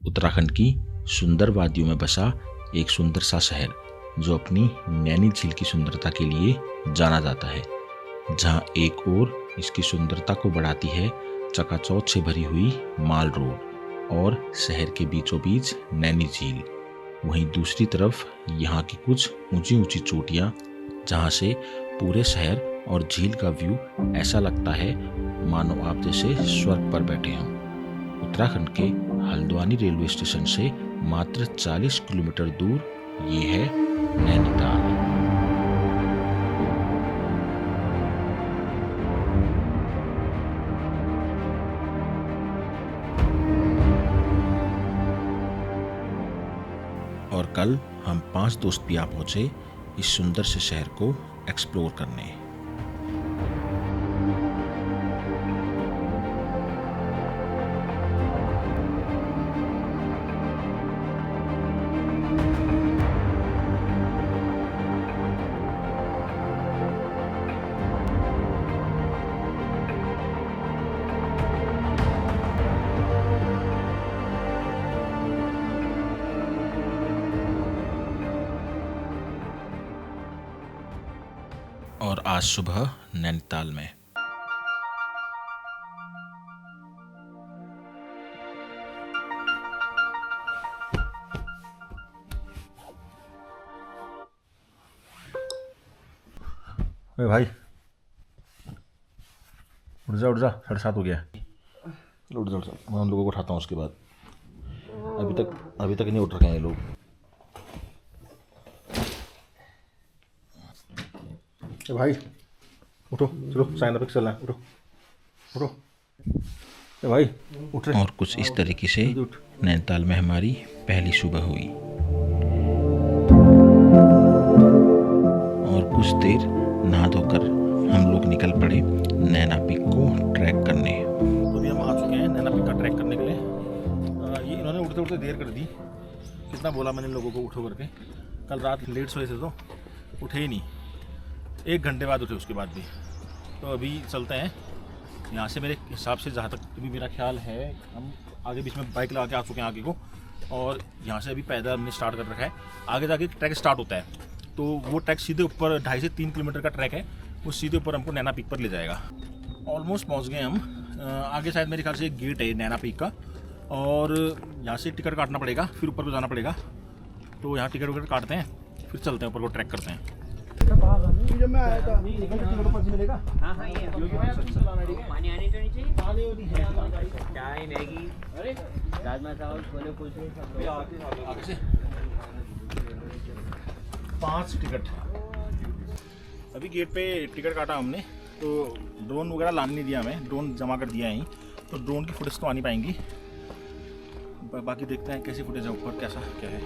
उत्तराखंड की सुंदर वादियों में बसा एक सुंदर सा शहर जो अपनी नैनी झील की सुंदरता के लिए जाना जाता है, जहां एक ओर इसकी सुंदरता को बढ़ाती है चकाचौंध से भरी हुई माल रोड और शहर के बीचों बीच नैनी झील, वहीं दूसरी तरफ यहाँ की कुछ ऊंची ऊंची चोटियाँ जहाँ से पूरे शहर और झील का व्यू ऐसा लगता है मानो आप जैसे स्वर्ग पर बैठे हों। उत्तराखंड के हल्द्वानी रेलवे स्टेशन से मात्र 40 किलोमीटर दूर ये है नैनीताल। और कल हम 5 दोस्त भी आ पहुंचे इस सुंदर से शहर को एक्सप्लोर करने। और आज सुबह नैनीताल में अरे भाई उठ जा 7:30 हो गया। उठ जा मैं उन लोगों को उठाता हूँ उसके बाद। अभी तक नहीं उठ रखे हैं ये लोग। भाई उठो, चलो साइन अप चलना है। उठो भाई उठ रहे। और कुछ इस तरीके से नैनीताल में हमारी पहली सुबह हुई और कुछ देर नहा धोकर हम लोग निकल पड़े नैना पीक को ट्रैक करने। तो अभी हम आ चुके हैं नैना पीक का ट्रैक करने के लिए। ये इन्होंने उठते उठते देर कर दी। कितना बोला मैंने लोगों को उठो करके। कल रात लेट सोए थे तो उठे ही नहीं, 1 घंटे बाद उठे उसके बाद भी। तो अभी चलते हैं यहाँ से। मेरे हिसाब से जहाँ तक अभी मेरा ख्याल है हम आगे बीच में बाइक लगा के आ चुके हैं आगे को, और यहाँ से अभी पैदल हमने स्टार्ट कर रखा है। आगे जाके ट्रैक स्टार्ट होता है तो वो ट्रैक सीधे ऊपर 2.5 से 3 किलोमीटर का ट्रैक है, वो सीधे ऊपर हमको नैना पीक पर ले जाएगा। ऑलमोस्ट पहुँच गए हम। आगे शायद मेरे ख्याल से एक गेट है नैना पीक का, और यहाँ से टिकट काटना पड़ेगा, फिर ऊपर को जाना पड़ेगा। तो यहाँ टिकट विकट काटते हैं, फिर चलते हैं ऊपर को ट्रैक करते हैं। जब मैं आया था मिलेगा। हाँ पानी आनी तो नहीं चाहिए। चाय मैगी राजमा चावल छोले कुलचे आगे से 5 टिकट। अभी गेट पे टिकट काटा हमने, तो ड्रोन वगैरह लाने नहीं दिया हमें, ड्रोन जमा कर दिया यहीं। तो ड्रोन की फुटेज तो आनी पाएंगी, बाकी देखते हैं कैसी फुटेज है ऊपर, कैसा क्या है।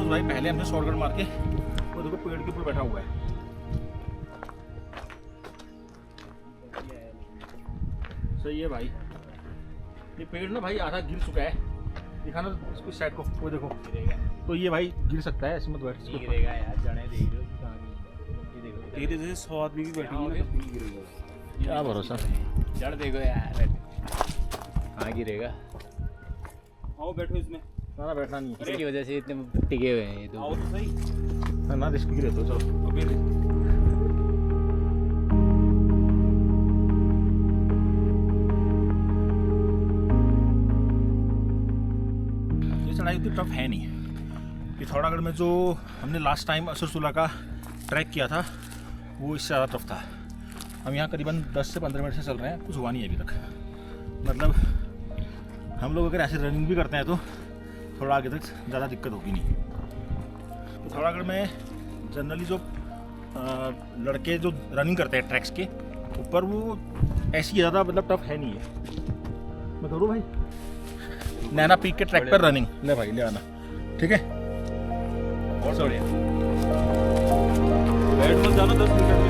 भाई पहले हमने शॉर्टकट मार के वो देखो पेड़ के ऊपर बैठा हुआ है। सही है भाई, ये पेड़ ना भाई आधा गिर चुका है। दिखाना इसको साइड को, वो देखो तो ये भाई गिर सकता है, ऐसे मत बैठ। गिरेगा यार, जड़ें देख रहे हो तेरे जैसे 100 आदमी भी बैठेंगे, क्या भरोसा। जड़ देखो यार, हाँ गिरेगा। आओ बैठो इसमें। ना बैठना नहीं, इसकी वजह से इतने टिके हुए हैं ये तो। आओ तो सही ना, रिस्क गिरे तो चलो अभी। ये चढ़ाई उतनी टफ है नहीं। पिथौरागढ़ में जो हमने लास्ट टाइम असरसुला का ट्रैक किया था वो इससे ज़्यादा टफ था। हम यहाँ करीबन 10 से 15 मिनट से चल रहे हैं, कुछ हुआ नहीं है अभी तक। मतलब हम लोग अगर ऐसे रनिंग भी करते हैं तो थोड़ा आगे तक ज़्यादा दिक्कत होगी नहीं। पिथौरागढ़ में जनरली जो लड़के जो रनिंग करते हैं ट्रैक्स के ऊपर, वो ऐसी ज़्यादा मतलब टफ है नहीं है। मैं करूँ भाई नैना पीक के ट्रैक पर रनिंग? ले भाई ले आना, ठीक है। और सॉरी बैठ मत जाना 10 मिनट में।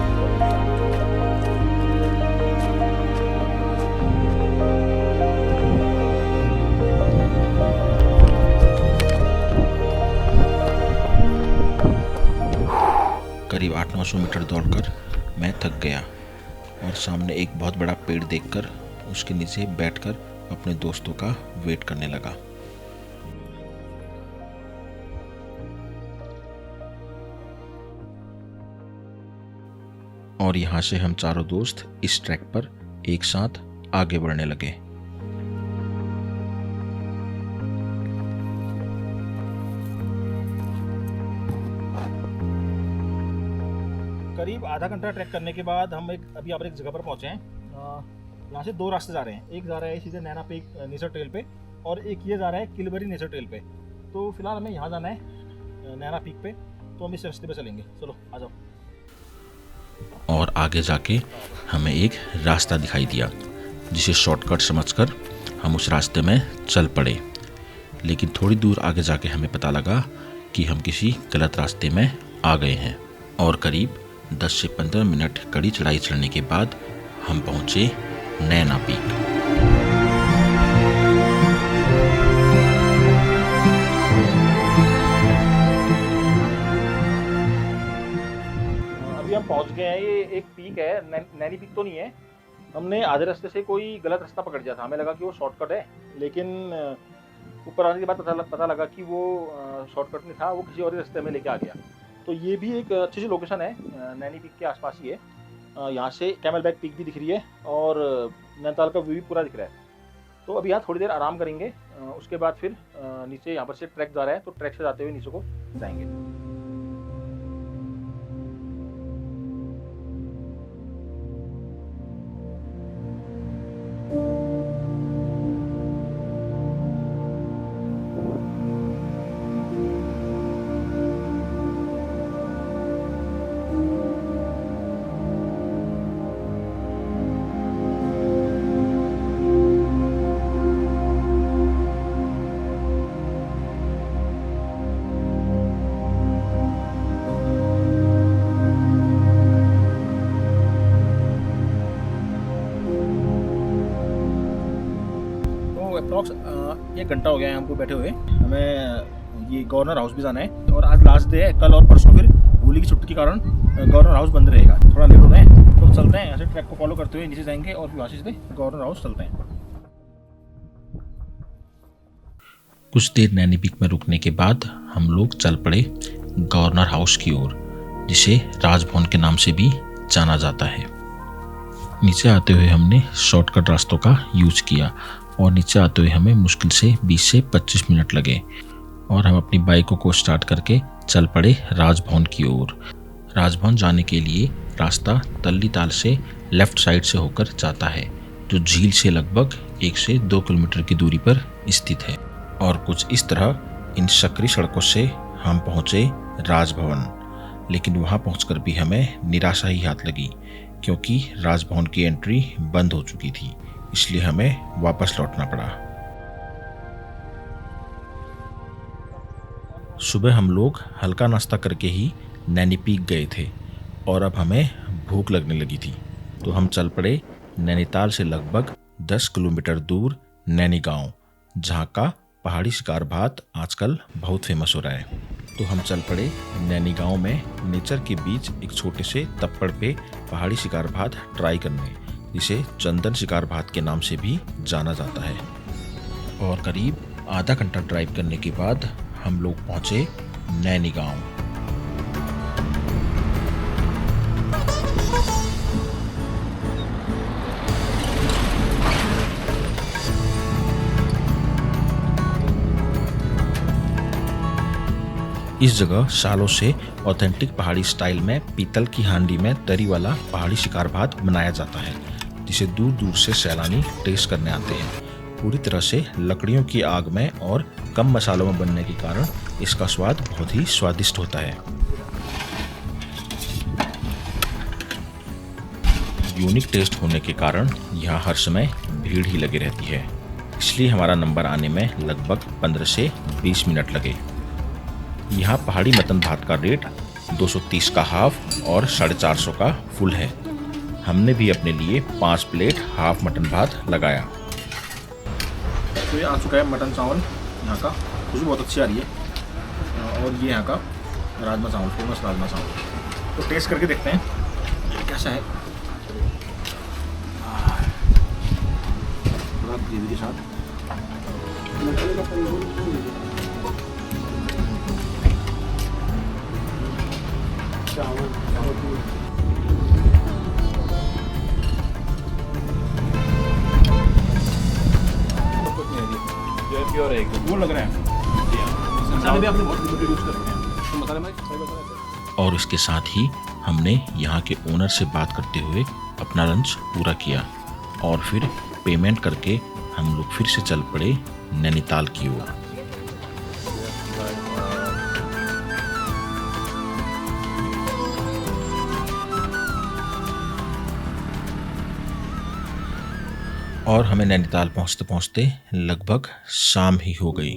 500 मीटर दौड़कर मैं थक गया और सामने एक बहुत बड़ा पेड़ देखकर उसके नीचे बैठकर अपने दोस्तों का वेट करने लगा। और यहाँ से हम चारों दोस्त इस ट्रैक पर एक साथ आगे बढ़ने लगे। करीब आधा घंटा ट्रैक करने के बाद हम अभी यहाँ पर एक जगह पर पहुँचे हैं। यहाँ से 2 रास्ते जा रहे हैं। एक जा रहा है सीधे नैना पीक नेचर ट्रेल पे और एक ये जा रहा है किलबरी नेचर ट्रेल पे। तो फिलहाल हमें यहाँ जाना है नैना पीक पे, तो हम इस रास्ते पे चलेंगे। चलो आ जाओ। और आगे जाके हमें एक रास्ता दिखाई दिया जिसे शॉर्टकट समझकर हम उस रास्ते में चल पड़े। लेकिन थोड़ी दूर आगे जाके हमें पता लगा कि हम किसी गलत रास्ते में आ गए हैं और करीब 10 से 15 मिनट कड़ी चढ़ाई चढ़ने के बाद हम पहुंचे नैना पीक। अभी हम पहुंच गए हैं। ये एक पीक है, नैनी पीक तो नहीं है। हमने आधे रास्ते से कोई गलत रास्ता पकड़ लिया था। हमें लगा कि वो शॉर्टकट है, लेकिन ऊपर आने के बाद पता लगा कि वो शॉर्टकट नहीं था, वो किसी और रास्ते में लेके आ गया। तो ये भी एक अच्छी सी लोकेशन है, नैनी पीक के आसपास ही है। यहाँ से कैमलबैक पीक भी दिख रही है और नैनीताल का व्यू भी पूरा दिख रहा है। तो अभी यहाँ थोड़ी देर आराम करेंगे, उसके बाद फिर नीचे यहाँ पर से ट्रैक जा रहा है, तो ट्रैक से जाते हुए नीचे को जाएंगे। अप्रॉक्स 1 घंटा हो गया है हमको बैठे हुए। हमें ये गवर्नर हाउस भी जाना है और आज लास्ट डे है। कल और परसों फिर होली की छुट्टी के कारण गवर्नर हाउस बंद रहेगा, थोड़ा लेट हो रहा है। तो चलते हैं, ऐसे ट्रैक को फॉलो करते हुए नीचे जाएंगे और फिर वहाँ से गवर्नर हाउस चलते हैं। कुछ देर नैनी पीक में रुकने के बाद हम लोग चल पड़े गवर्नर हाउस की ओर, जिसे राजभवन के नाम से भी जाना जाता है। नीचे आते हुए हमने शॉर्टकट रास्तों का यूज किया और नीचे आते हुए हमें मुश्किल से 20 से 25 मिनट लगे और हम अपनी बाइकों को स्टार्ट करके चल पड़े राजभवन की ओर। राजभवन जाने के लिए रास्ता तल्ली ताल से लेफ्ट साइड से होकर जाता है, जो झील से लगभग 1 से 2 किलोमीटर की दूरी पर स्थित है। और कुछ इस तरह इन सकरी सड़कों से हम पहुंचे राजभवन। लेकिन वहां पहुंचकर भी हमें निराशा ही हाथ लगी, क्योंकि राजभवन की एंट्री बंद हो चुकी थी, इसलिए हमें वापस लौटना पड़ा। सुबह हम लोग हल्का नाश्ता करके ही नैनी पीक गए थे और अब हमें भूख लगने लगी थी, तो हम चल पड़े नैनीताल से लगभग 10 किलोमीटर दूर नैनी गांव, जहां का पहाड़ी शिकार भात आजकल बहुत फेमस हो रहा है। तो हम चल पड़े नैनी गांव में नेचर के बीच एक छोटे से तप्पड़ पे पहाड़ी शिकार भात ट्राई करने, जिसे चंदन शिकार भात के नाम से भी जाना जाता है। और करीब आधा घंटा ड्राइव करने के बाद हम लोग पहुंचे नैनी गांव। इस जगह सालों से ऑथेंटिक पहाड़ी स्टाइल में पीतल की हांडी में तरी वाला पहाड़ी शिकार भात बनाया जाता है, जिसे दूर दूर से सैलानी टेस्ट करने आते हैं। पूरी तरह से लकड़ियों की आग में और कम मसालों में बनने के कारण इसका स्वाद बहुत ही स्वादिष्ट होता है। यूनिक टेस्ट होने के कारण यहाँ हर समय भीड़ ही लगी रहती है, इसलिए हमारा नंबर आने में लगभग 15 से 20 मिनट लगे। यहाँ पहाड़ी मटन भात का रेट 230 का हाफ और 450 का फुल है। हमने भी अपने लिए 5 प्लेट हाफ मटन भात लगाया। तो ये आ चुका है मटन चावल, यहाँ का खुशबू बहुत अच्छी आ रही है। और ये यहाँ का राजमा चावल, फेमस राजमा चावल। तो टेस्ट करके देखते हैं कैसा है। थोड़ा ग्रेवी के साथ प्योर है एकदम, वो लग रहा है। मसाले भी आपने बहुत लिमिटेड यूज कर रहे हैं, तो मसाले में और इसके साथ ही हमने यहाँ के ओनर से बात करते हुए अपना लंच पूरा किया और फिर पेमेंट करके हम लोग फिर से चल पड़े नैनीताल की ओर। और हमें नैनीताल पहुँचते पहुँचते लगभग शाम ही हो गई।